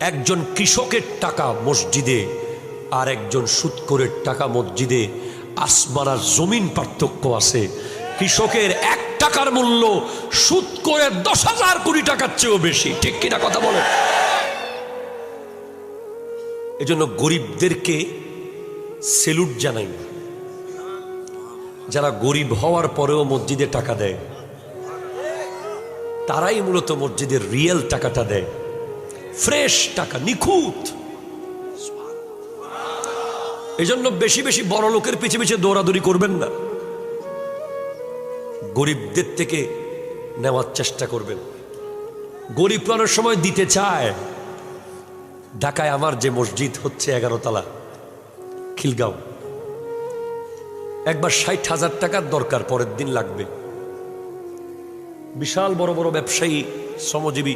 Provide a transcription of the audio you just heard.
একজন কৃষকের টাকা মসজিদে আর একজন সুদখোরের টাকা মসজিদে আসমান আর জমিন পার্থক্য আছে। কৃষকের 1 টাকার মূল্য সুদখোরের 10,000 কোটি টাকার চেয়েও বেশি। ঠিক কিনা কথা বলে? এজন্য গরিবদেরকে সেলুট জানাই, যারা গরিব হওয়ার পরেও মসজিদে টাকা দেয়, তারাই মূলত মসজিদের রিয়েল টাকাটা দেয়, ফ্রেশ টাকা, নিখুঁত। এজন্য বেশি বেশি বড় লোকের পিছে পিছে দৌড়াদৌড়ি করবেন না, গরিবদের থেকে নেওয়ার চেষ্টা করবেন। গরিব প্রাণের সময় দিতে চায়। ঢাকায় আমার যে মসজিদ হচ্ছে 11 তলা, খিলগাঁও, একবার 60,000 টাকার দরকার, পরের দিন লাগবে। বিশাল বড় বড় ব্যবসায়ী, শ্রমজীবী